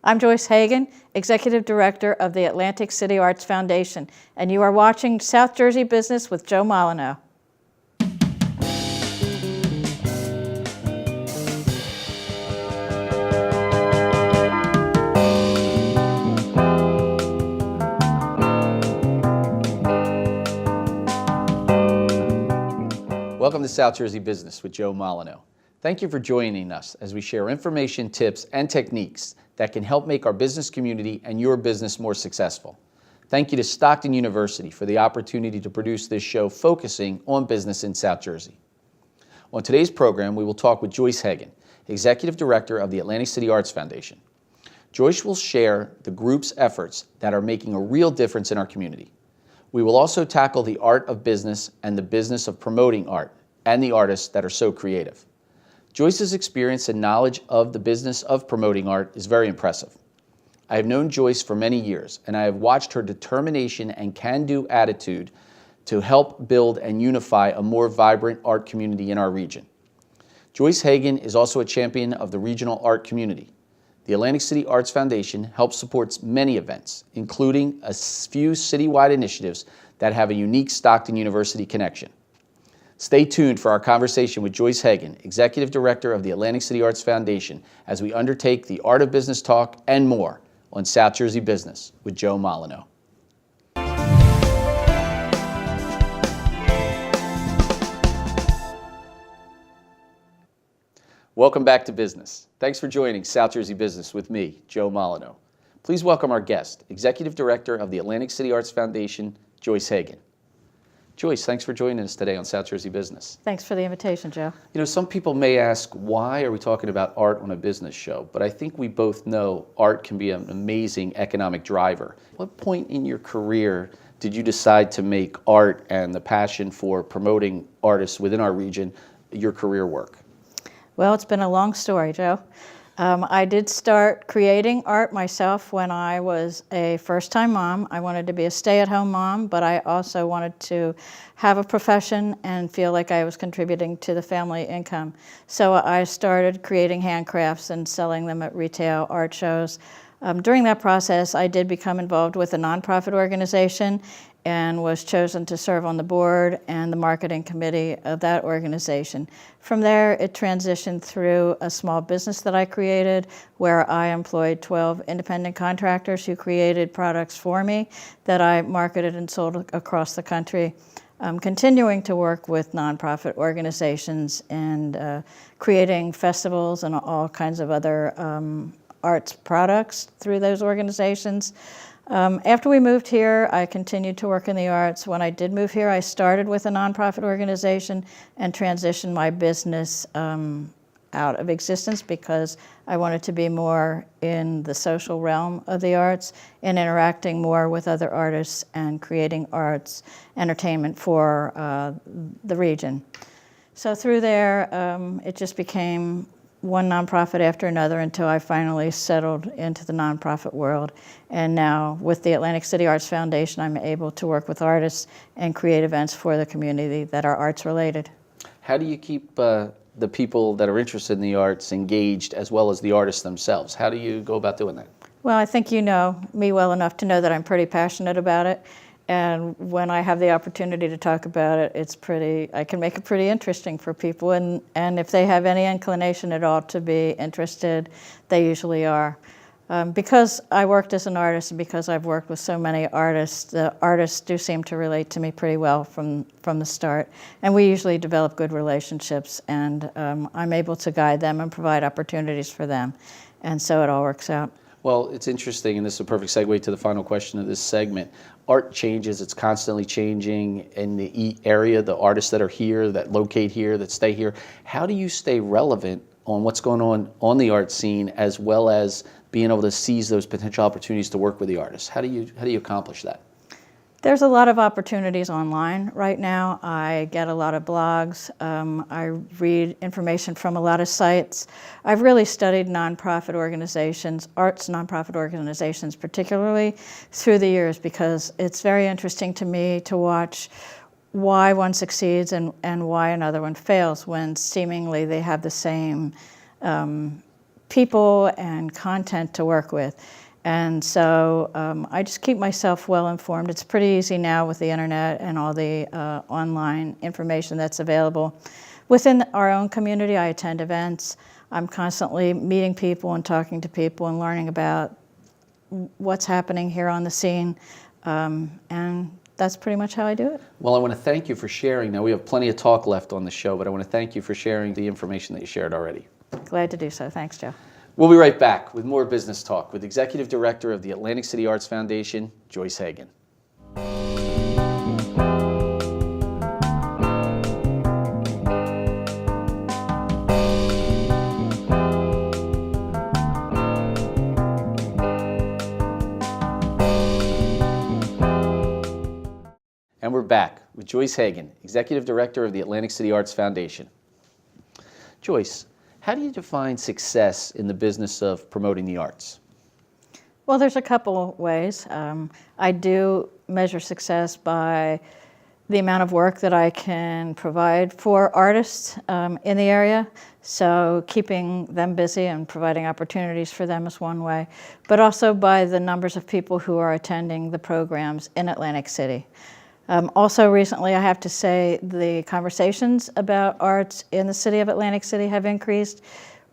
I'm Joyce Hagan, Executive Director of the Atlantic City Arts Foundation, and you are watching South Jersey Business with Joe Molyneux. Welcome to South Jersey Business with Joe Molyneux. Thank you for joining us as we share information, tips, and techniques that can help make our business community and your business more successful. Thank you to Stockton University for the opportunity to produce this show focusing on business in South Jersey. On today's program, we will talk with Joyce Hagan, Executive Director of the Atlantic City Arts Foundation. Joyce will share the group's efforts that are making a real difference in our community. We will also tackle the art of business and the business of promoting art and the artists that are so creative. Joyce's experience and knowledge of the business of promoting art is very impressive. I have known Joyce for many years, and I have watched her determination and can-do attitude to help build and unify a more vibrant art community in our region. Joyce Hagan is also a champion of the regional art community. The Atlantic City Arts Foundation helps support many events, including a few citywide initiatives that have a unique Stockton University connection. Stay tuned for our conversation with Joyce Hagan, Executive Director of the Atlantic City Arts Foundation, as we undertake the Art of Business talk and more on South Jersey Business with Joe Molyneux. Welcome back to Business. Thanks for joining South Jersey Business with me, Joe Molyneux. Please welcome our guest, Executive Director of the Atlantic City Arts Foundation, Joyce Hagan. Joyce, thanks for joining us today on South Jersey Business. Thanks for the invitation, Joe. You know, some people may ask, why are we talking about art on a business show? But I think we both know art can be an amazing economic driver. What point in your career did you decide to make art and the passion for promoting artists within our region your career work? Well, it's been a long story, Joe. I did start creating art myself when I was a first-time mom. I wanted to be a stay-at-home mom, but I also wanted to have a profession and feel like I was contributing to the family income. So I started creating handcrafts and selling them at retail art shows. During that process, I did become involved with a nonprofit organization and was chosen to serve on the board and the marketing committee of that organization. From there, it transitioned through a small business that I created where I employed 12 independent contractors who created products for me that I marketed and sold across the country. Continuing to work with nonprofit organizations and creating festivals and all kinds of other arts products through those organizations. After we moved here, I continued to work in the arts. When I did move here, I started with a nonprofit organization and transitioned my business out of existence because I wanted to be more in the social realm of the arts and interacting more with other artists and creating arts entertainment for the region. So through there, it just became one nonprofit after another until I finally settled into the nonprofit world. And now with the Atlantic City Arts Foundation, I'm able to work with artists and create events for the community that are arts related. How do you keep the people that are interested in the arts engaged as well as the artists themselves? How do you go about doing that? Well, I think you know me well enough to know that I'm pretty passionate about it. And when I have the opportunity to talk about it, I can make it pretty interesting for people. And if they have any inclination at all to be interested, they usually are. Because I worked as an artist and because I've worked with so many artists, the artists do seem to relate to me pretty well from the start. And we usually develop good relationships, and I'm able to guide them and provide opportunities for them. And so it all works out. Well, it's interesting, and this is a perfect segue to the final question of this segment. Art changes, it's constantly changing in the area, the artists that are here, that locate here, that stay here. How do you stay relevant on what's going on the art scene, as well as being able to seize those potential opportunities to work with the artists? How do you accomplish that? There's a lot of opportunities online right now. I get a lot of blogs. I read information from a lot of sites. I've really studied nonprofit organizations, arts nonprofit organizations particularly, through the years because it's very interesting to me to watch why one succeeds and why another one fails when seemingly they have the same people and content to work with. And so I just keep myself well informed. It's pretty easy now with the internet and all the online information that's available. Within our own community, I attend events. I'm constantly meeting people and talking to people and learning about what's happening here on the scene. And that's pretty much how I do it. Well, I want to thank you for sharing. Now, we have plenty of talk left on the show, but I want to thank you for sharing the information that you shared already. Glad to do so. Thanks, Joe. We'll be right back with more Business Talk with Executive Director of the Atlantic City Arts Foundation, Joyce Hagan. And we're back with Joyce Hagan, Executive Director of the Atlantic City Arts Foundation. Joyce, how do you define success in the business of promoting the arts? Well, there's a couple ways. I do measure success by the amount of work that I can provide for artists in the area. So keeping them busy and providing opportunities for them is one way, but also by the numbers of people who are attending the programs in Atlantic City. Also recently, I have to say, the conversations about arts in the city of Atlantic City have increased.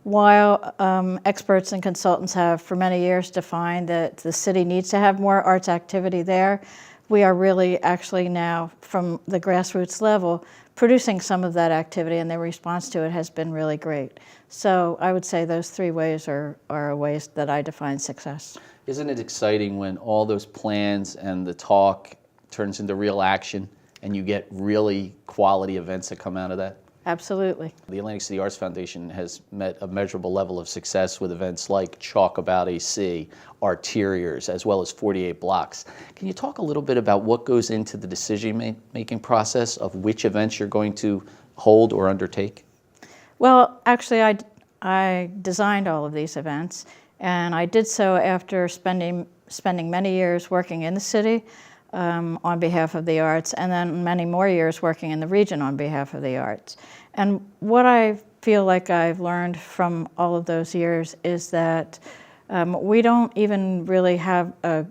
While experts and consultants have for many years defined that the city needs to have more arts activity there, we are really actually now, from the grassroots level, producing some of that activity, and the response to it has been really great. So I would say those three ways are ways that I define success. Isn't it exciting when all those plans and the talk turns into real action and you get really quality events that come out of that? Absolutely. The Atlantic City Arts Foundation has met a measurable level of success with events like Chalk About AC, Arteriors, as well as 48 Blocks. Can you talk a little bit about what goes into the decision-making process of which events you're going to hold or undertake? Well, actually, I designed all of these events, and I did so after spending many years working in the city on behalf of the arts, and then many more years working in the region on behalf of the arts. And what I feel like I've learned from all of those years is that we don't even really have a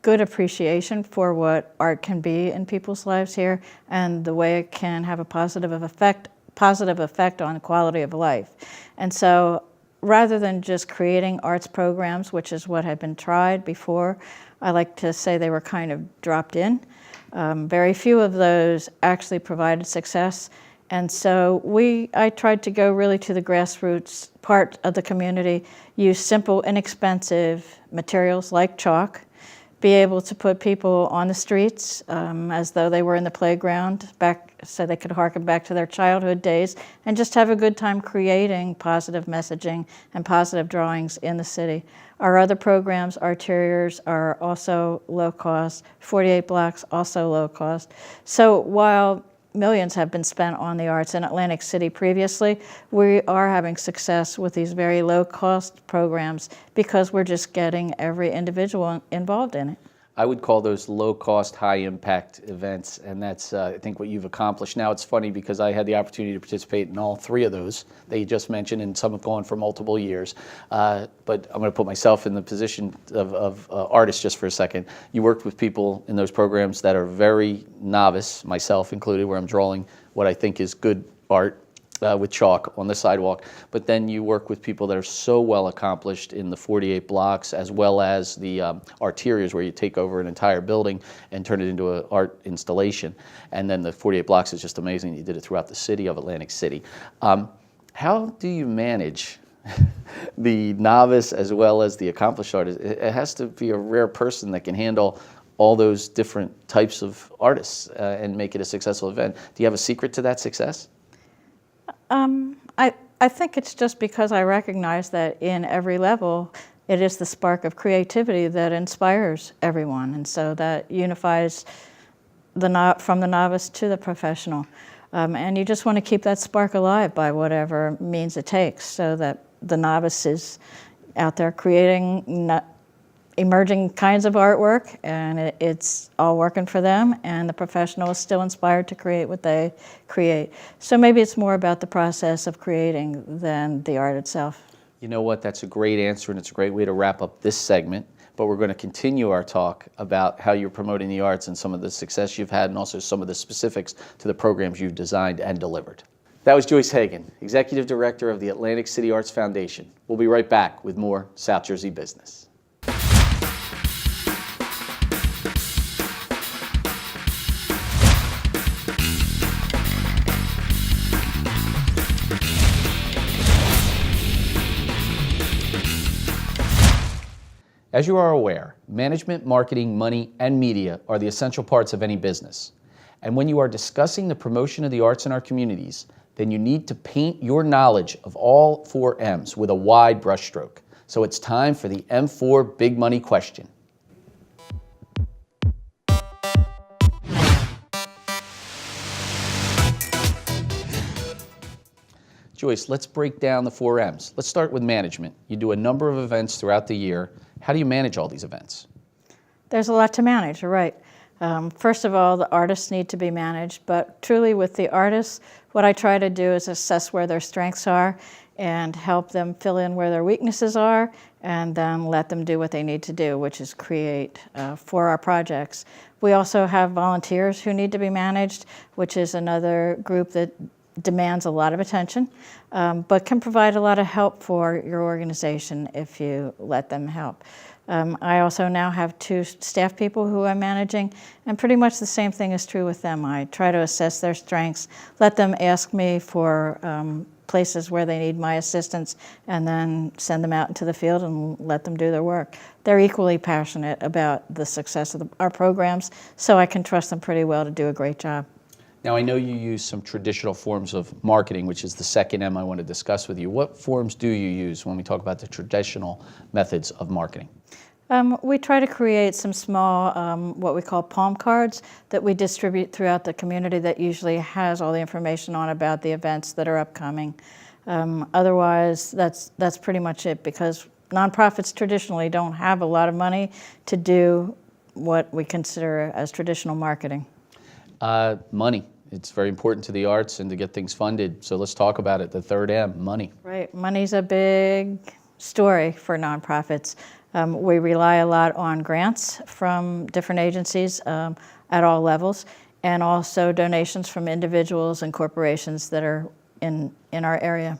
good appreciation for what art can be in people's lives here and the way it can have a positive effect on the quality of life. And so rather than just creating arts programs, which is what had been tried before, I like to say they were kind of dropped in. Very few of those actually provided success. And so I tried to go really to the grassroots part of the community, use simple, inexpensive materials like chalk, be able to put people on the streets as though they were in the playground so they could harken back to their childhood days and just have a good time creating positive messaging and positive drawings in the city. Our other programs, Arteriors, are also low cost, 48 Blocks also low cost. So while millions have been spent on the arts in Atlantic City previously, we are having success with these very low-cost programs because we're just getting every individual involved in it. I would call those low-cost, high-impact events, and that's, I think, what you've accomplished. Now, it's funny because I had the opportunity to participate in all three of those that you just mentioned, and some have gone for multiple years. But I'm going to put myself in the position of artist just for a second. You worked with people in those programs that are very novice, myself included, where I'm drawing what I think is good art, with chalk on the sidewalk, but then you work with people that are so well accomplished in the 48 Blocks as well as the Arteriors, where you take over an entire building and turn it into an art installation. And then the 48 Blocks is just amazing. You did it throughout the city of Atlantic City. How do you manage the novice as well as the accomplished artist? It has to be a rare person that can handle all those different types of artists and make it a successful event. Do you have a secret to that success? I think it's just because I recognize that in every level, it is the spark of creativity that inspires everyone, and so that unifies from the novice to the professional. And you just want to keep that spark alive by whatever means it takes, so that the novice is out there creating emerging kinds of artwork, and it's all working for them, and the professional is still inspired to create what they create. So maybe it's more about the process of creating than the art itself. You know what? That's a great answer, and it's a great way to wrap up this segment. But we're going to continue our talk about how you're promoting the arts and some of the success you've had, and also some of the specifics to the programs you've designed and delivered. That was Joyce Hagan, Executive Director of the Atlantic City Arts Foundation. We'll be right back with more South Jersey Business. As you are aware, management, marketing, money, and media are the essential parts of any business. And when you are discussing the promotion of the arts in our communities, then you need to paint your knowledge of all 4 M's with a wide brushstroke. So it's time for the M4 Big Money question. Joyce, let's break down the 4 M's. Let's start with management. You do a number of events throughout the year. How do you manage all these events? There's a lot to manage, you're right. First of all, the artists need to be managed, but truly with the artists, what I try to do is assess where their strengths are and help them fill in where their weaknesses are, and then let them do what they need to do, which is create for our projects. We also have volunteers who need to be managed, which is another group that demands a lot of attention, but can provide a lot of help for your organization if you let them help. I also now have 2 staff people who I'm managing, and pretty much the same thing is true with them. I try to assess their strengths, let them ask me for places where they need my assistance, and then send them out into the field and let them do their work. They're equally passionate about the success of our programs, so I can trust them pretty well to do a great job. Now, I know you use some traditional forms of marketing, which is the second M I want to discuss with you. What forms do you use when we talk about the traditional methods of marketing? We try to create some small, what we call palm cards that we distribute throughout the community that usually has all the information on about the events that are upcoming. Otherwise, that's pretty much it, because nonprofits traditionally don't have a lot of money to do what we consider as traditional marketing. Money. It's very important to the arts and to get things funded. So let's talk about it. The third M, money. Right. Money's a big story for nonprofits. We rely a lot on grants from different agencies at all levels, and also donations from individuals and corporations that are in our area.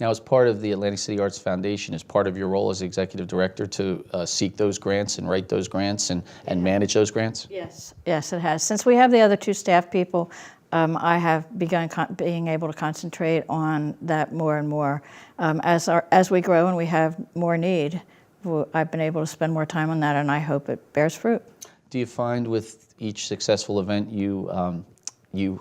Now, as part of the Atlantic City Arts Foundation, is part of your role as Executive Director to seek those grants and write those grants and manage those grants? Yes. Yes, it has. Since we have the other 2 staff people, I have begun being able to concentrate on that more and more. As we grow and we have more need, I've been able to spend more time on that, and I hope it bears fruit. Do you find with each successful event you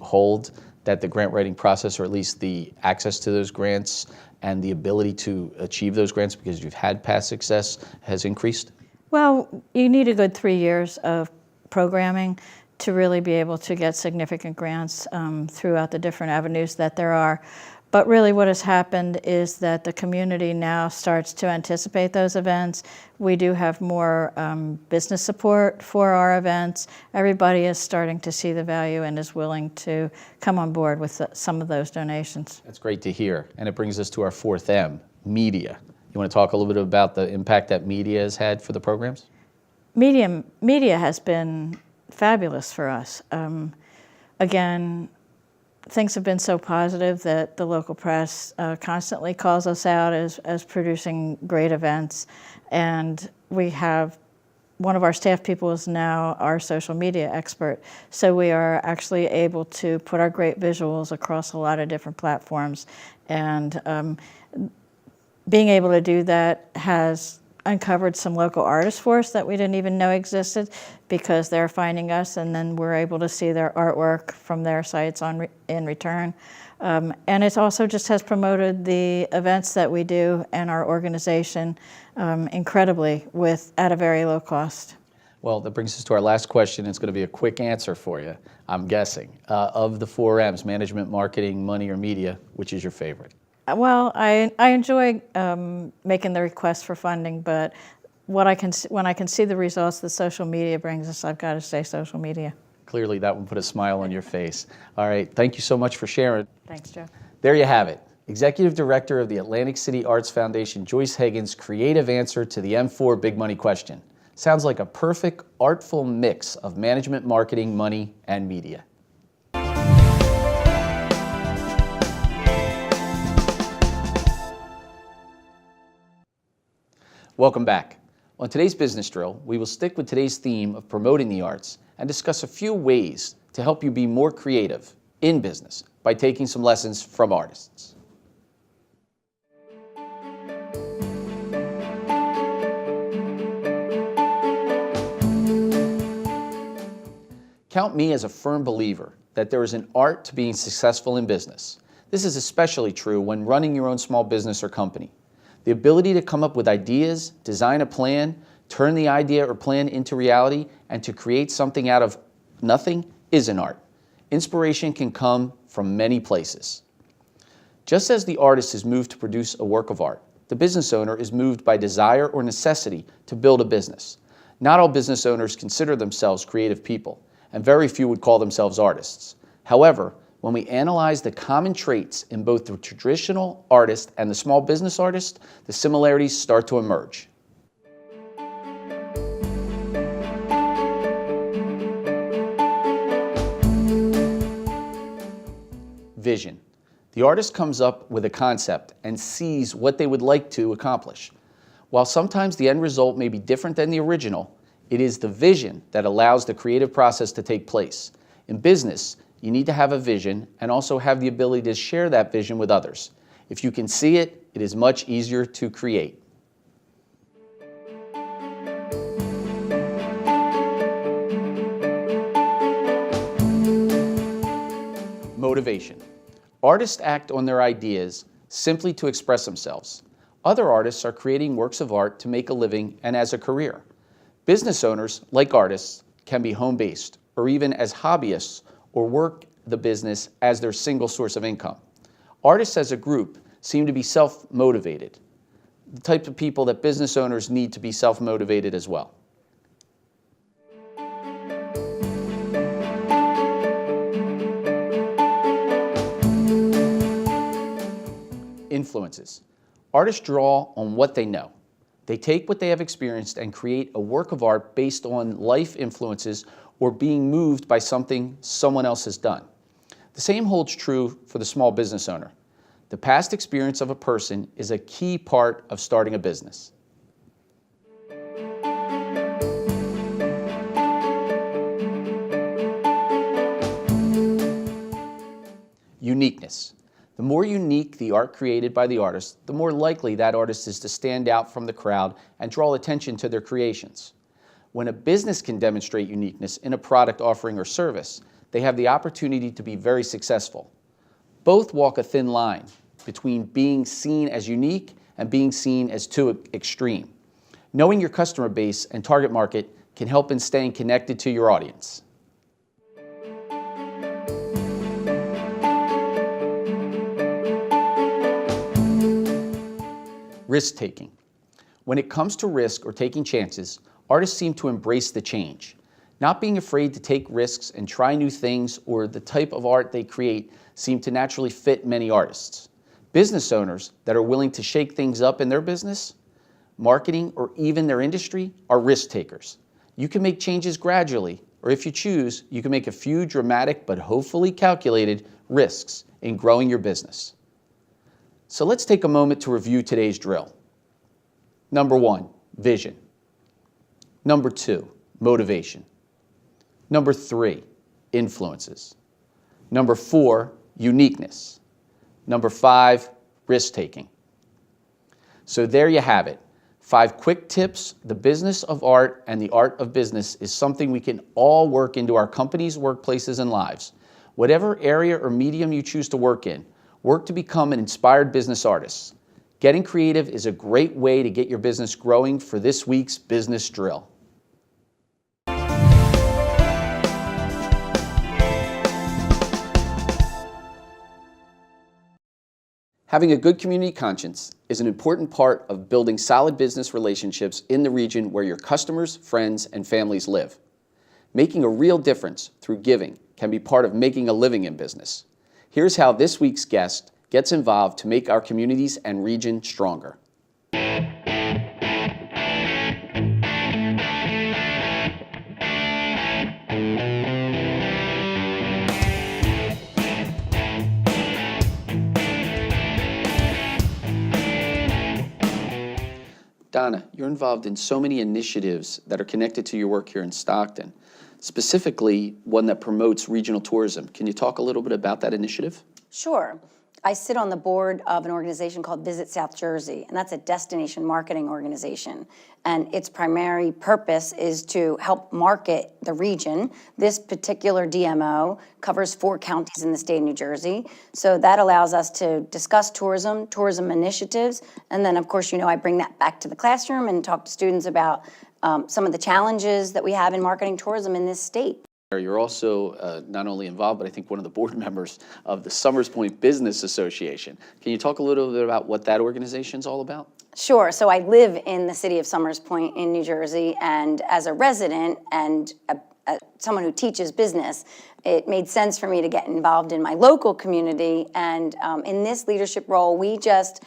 hold that the grant writing process, or at least the access to those grants and the ability to achieve those grants because you've had past success, has increased? Well, you need a good 3 years of programming to really be able to get significant grants throughout the different avenues that there are. But really what has happened is that the community now starts to anticipate those events. We do have more business support for our events. Everybody is starting to see the value and is willing to come on board with some of those donations. That's great to hear. And it brings us to our 4th M, media. You want to talk a little bit about the impact that media has had for the programs? Media has been fabulous for us. Again, things have been so positive that the local press constantly calls us out as producing great events. And we have one of our staff people is now our social media expert. So we are actually able to put our great visuals across a lot of different platforms. And being able to do that has uncovered some local artists for us that we didn't even know existed, because they're finding us, and then we're able to see their artwork from their sites in return. And it also just has promoted the events that we do and our organization incredibly at a very low cost. Well, that brings us to our last question. It's going to be a quick answer for you, I'm guessing. Of the 4 M's, management, marketing, money, or media, which is your favorite? Well, I enjoy making the request for funding, but when I can see the results that social media brings us, I've got to say social media. Clearly, that one put a smile on your face. All right, thank you so much for sharing. Thanks, Joe. There you have it. Executive Director of the Atlantic City Arts Foundation, Joyce Higgins' creative answer to the M4 big money question. Sounds like a perfect, artful mix of management, marketing, money, and media. Welcome back. On today's Business Drill, we will stick with today's theme of promoting the arts and discuss a few ways to help you be more creative in business by taking some lessons from artists. Count me as a firm believer that there is an art to being successful in business. This is especially true when running your own small business or company. The ability to come up with ideas, design a plan, turn the idea or plan into reality, and to create something out of nothing is an art. Inspiration can come from many places. Just as the artist is moved to produce a work of art, the business owner is moved by desire or necessity to build a business. Not all business owners consider themselves creative people, and very few would call themselves artists. However, when we analyze the common traits in both the traditional artist and the small business artist, the similarities start to emerge. Vision. The artist comes up with a concept and sees what they would like to accomplish. While sometimes the end result may be different than the original, it is the vision that allows the creative process to take place. In business, you need to have a vision and also have the ability to share that vision with others. If you can see it, it is much easier to create. Motivation. Artists act on their ideas simply to express themselves. Other artists are creating works of art to make a living and as a career. Business owners, like artists, can be home-based or even as hobbyists or work the business as their single source of income. Artists as a group seem to be self-motivated, the type of people that business owners need to be self-motivated as well. Influences. Artists draw on what they know. They take what they have experienced and create a work of art based on life influences or being moved by something someone else has done. The same holds true for the small business owner. The past experience of a person is a key part of starting a business. Uniqueness. The more unique the art created by the artist, the more likely that artist is to stand out from the crowd and draw attention to their creations. When a business can demonstrate uniqueness in a product offering or service, they have the opportunity to be very successful. Both walk a thin line between being seen as unique and being seen as too extreme. Knowing your customer base and target market can help in staying connected to your audience. Risk-taking. When it comes to risk or taking chances, artists seem to embrace the change. Not being afraid to take risks and try new things or the type of art they create seem to naturally fit many artists. Business owners that are willing to shake things up in their business, marketing, or even their industry are risk takers. You can make changes gradually, or if you choose, you can make a few dramatic but hopefully calculated risks in growing your business. So let's take a moment to review today's drill. Number 1, vision. Number 2, motivation. Number 3, influences. Number 4, uniqueness. Number 5, risk-taking. So there you have it. 5 quick tips. The business of art and the art of business is something we can all work into our companies, workplaces, and lives. Whatever area or medium you choose to work in, work to become an inspired business artist. Getting creative is a great way to get your business growing for this week's Business Drill. Having a good community conscience is an important part of building solid business relationships in the region where your customers, friends, and families live. Making a real difference through giving can be part of making a living in business. Here's how this week's guest gets involved to make our communities and region stronger. Donna, you're involved in so many initiatives that are connected to your work here in Stockton, specifically one that promotes regional tourism. Can you talk a little bit about that initiative? Sure. I sit on the board of an organization called Visit South Jersey, and that's a destination marketing organization. And its primary purpose is to help market the region. This particular DMO covers 4 counties in the state of New Jersey. So that allows us to discuss tourism initiatives, and then, of course, I bring that back to the classroom and talk to students about some of the challenges that we have in marketing tourism in this state. You're also not only involved, but I think one of the board members of the Summers Point Business Association. Can you talk a little bit about what that organization is all about? Sure. So I live in the city of Summers Point in New Jersey, and as a resident and someone who teaches business, it made sense for me to get involved in my local community. And in this leadership role, we just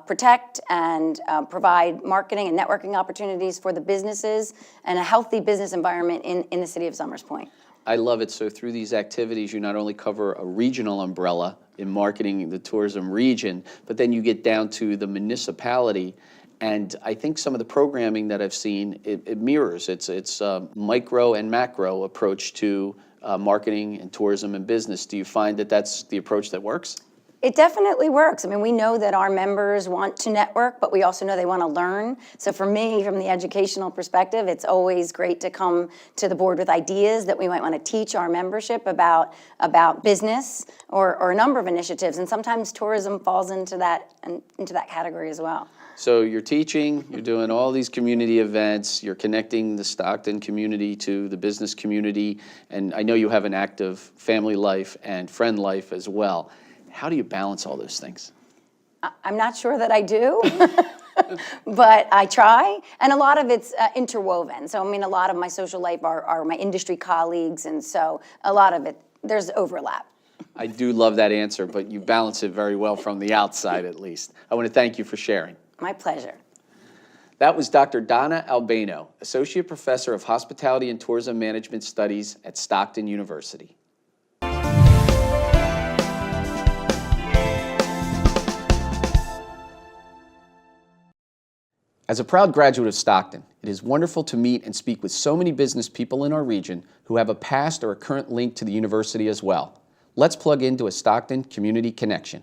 protect and provide marketing and networking opportunities for the businesses and a healthy business environment in the city of Summers Point. I love it. So through these activities, you not only cover a regional umbrella in marketing the tourism region, but then you get down to the municipality. And I think some of the programming that I've seen, it mirrors. It's a micro and macro approach to marketing and tourism and business. Do you find that that's the approach that works? It definitely works. I mean, we know that our members want to network, but we also know they want to learn. So for me, from the educational perspective, it's always great to come to the board with ideas that we might want to teach our membership about business or a number of initiatives. And sometimes tourism falls into that category as well. So you're teaching, you're doing all these community events, you're connecting the Stockton community to the business community, and I know you have an active family life and friend life as well. How do you balance all those things? I'm not sure that I do, but I try. And a lot of it's interwoven. So, I mean, a lot of my social life are my industry colleagues, and so a lot of it, there's overlap. I do love that answer, but you balance it very well from the outside, at least. I want to thank you for sharing. My pleasure. That was Dr. Donna Albano, Associate Professor of Hospitality and Tourism Management Studies at Stockton University. As a proud graduate of Stockton, it is wonderful to meet and speak with so many business people in our region who have a past or a current link to the university as well. Let's plug into a Stockton Community Connection.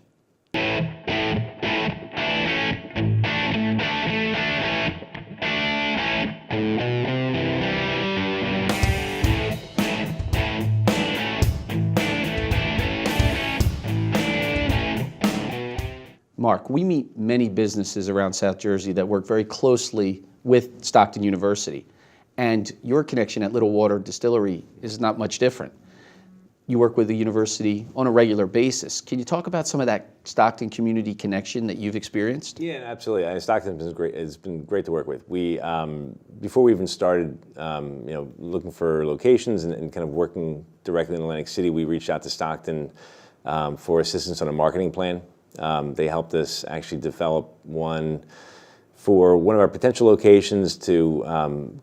Mark, we meet many businesses around South Jersey that work very closely with Stockton University, and your connection at Little Water Distillery is not much different. You work with the university on a regular basis. Can you talk about some of that Stockton community connection that you've experienced? Yeah, absolutely. Stockton has been great. It's been great to work with. We, before we even started, looking for locations and kind of working directly in Atlantic City, we reached out to Stockton for assistance on a marketing plan. They helped us actually develop one for one of our potential locations to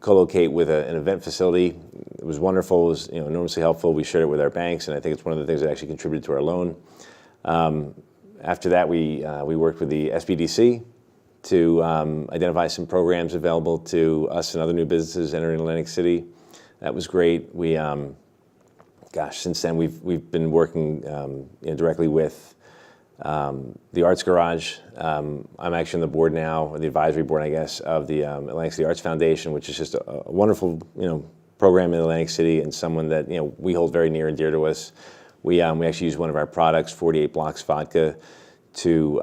co-locate with an event facility. It was wonderful. It was enormously helpful. We shared it with our banks, and I think it's one of the things that actually contributed to our loan. After that, we worked with the SBDC to identify some programs available to us and other new businesses entering Atlantic City. That was great. We, since then we've been working directly with the Arts Garage. I'm actually on the board now, or the advisory board, I guess, of the Atlantic City Arts Foundation, which is just a wonderful, program in Atlantic City, and someone that we hold very near and dear to us. We actually use one of our products, 48 Blocks Vodka, to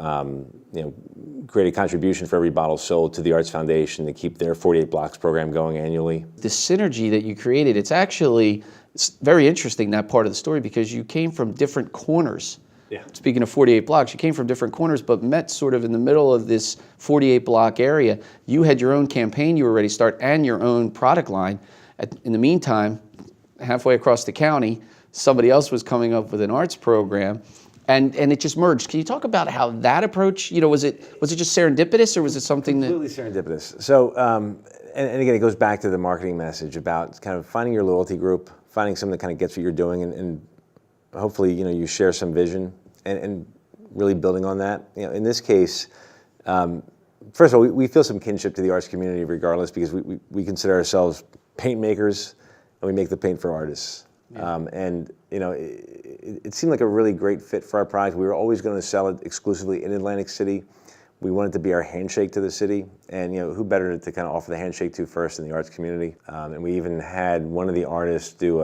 create a contribution for every bottle sold to the Arts Foundation to keep their 48 Blocks program going annually. The synergy that you created, it's very interesting, that part of the story, because you came from different corners. Yeah. Speaking of 48 blocks, you came from different corners, but met sort of in the middle of this 48 block area. You had your own campaign you were ready to start and your own product line. In the meantime, halfway across the county, somebody else was coming up with an arts program, and it just merged. Can you talk about how that approach, was it just serendipitous, or was it something that? Completely serendipitous. So, and again, it goes back to the marketing message about kind of finding your loyalty group, finding someone that kind of gets what you're doing, and hopefully, you share some vision, and really building on that. In this case, first of all, we feel some kinship to the arts community regardless, because we consider ourselves paint makers, and we make the paint for artists. Yeah. It seemed like a really great fit for our product. We were always going to sell it exclusively in Atlantic City. We wanted to be our handshake to the city, and who better to kind of offer the handshake to first in the arts community? And we even had one of the artists do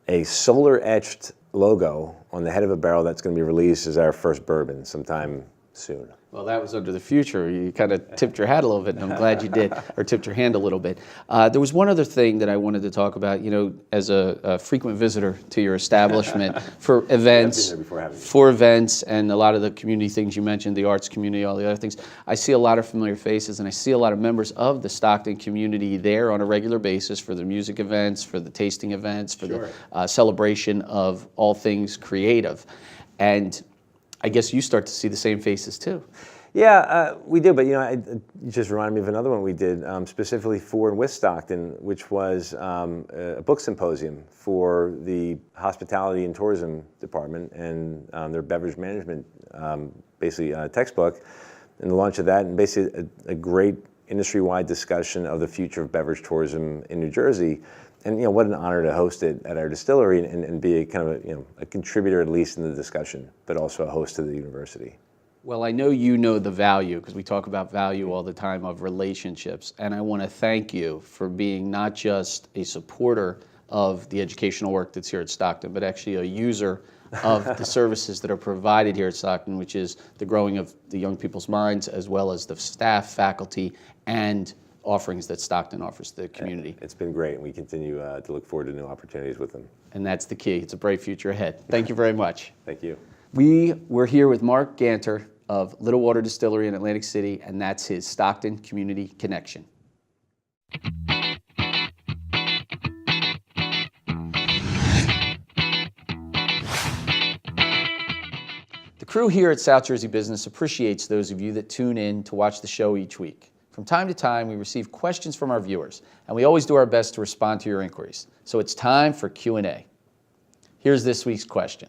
a solar etched logo on the head of a barrel that's going to be released as our first bourbon sometime soon. Well, that was under the future. You kind of tipped your hat a little bit, and I'm glad you did, or tipped your hand a little bit. There was one other thing that I wanted to talk about, as a frequent visitor to your establishment for events, and a lot of the community things you mentioned, the arts community, all the other things. I see a lot of familiar faces, and I see a lot of members of the Stockton community there on a regular basis for the music events, for the tasting events, for the celebration of all things creative. And I guess you start to see the same faces too. Yeah, we do, but you just reminded me of another one we did specifically for and with Stockton, which was a book symposium for the hospitality and tourism department and their beverage management, textbook, and the launch of that, and basically a great industry-wide discussion of the future of beverage tourism in New Jersey. And what an honor to host it at our distillery and be a kind of a contributor at least in the discussion, but also a host to the university. Well, I know you know the value, because we talk about value all the time, of relationships, and I want to thank you for being not just a supporter of the educational work that's here at Stockton, but actually a user of the services that are provided here at Stockton, which is the growing of the young people's minds, as well as the staff, faculty, and offerings that Stockton offers to the community. It's been great, and we continue to look forward to new opportunities with them. And that's the key. It's a bright future ahead. Thank you very much. Thank you. We're here with Mark Ganter of Little Water Distillery in Atlantic City, and that's his Stockton Community Connection. The crew here at South Jersey Business appreciates those of you that tune in to watch the show each week. From time to time, we receive questions from our viewers, and we always do our best to respond to your inquiries. So it's time for Q&A. Here's this week's question.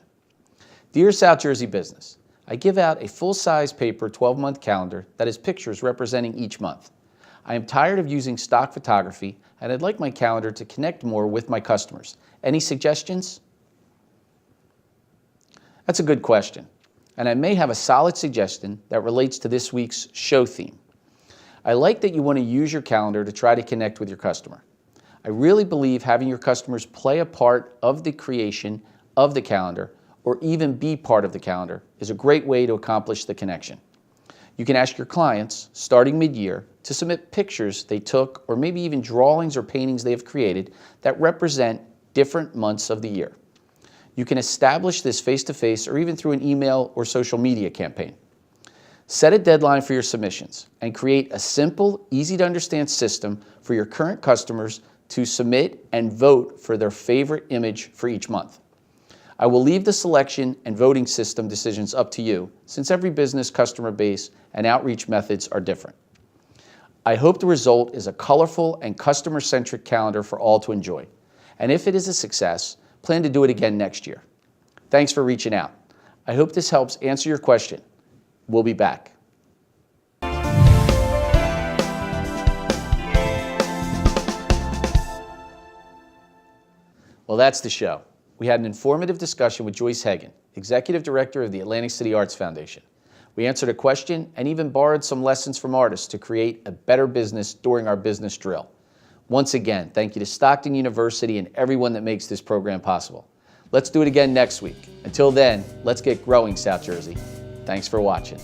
Dear South Jersey Business, I give out a full-size paper 12-month calendar that has pictures representing each month. I am tired of using stock photography, and I'd like my calendar to connect more with my customers. Any suggestions? That's a good question, and I may have a solid suggestion that relates to this week's show theme. I like that you want to use your calendar to try to connect with your customer. I really believe having your customers play a part of the creation of the calendar, or even be part of the calendar, is a great way to accomplish the connection. You can ask your clients, starting mid-year, to submit pictures they took, or maybe even drawings or paintings they have created that represent different months of the year. You can establish this face-to-face or even through an email or social media campaign. Set a deadline for your submissions and create a simple, easy-to-understand system for your current customers to submit and vote for their favorite image for each month. I will leave the selection and voting system decisions up to you, since every business customer base and outreach methods are different. I hope the result is a colorful and customer-centric calendar for all to enjoy. And if it is a success, plan to do it again next year. Thanks for reaching out. I hope this helps answer your question. We'll be back. Well, that's the show. We had an informative discussion with Joyce Hagan, Executive Director of the Atlantic City Arts Foundation. We answered a question and even borrowed some lessons from artists to create a better business during our business drill. Once again, thank you to Stockton University and everyone that makes this program possible. Let's do it again next week. Until then, let's get growing, South Jersey. Thanks for watching.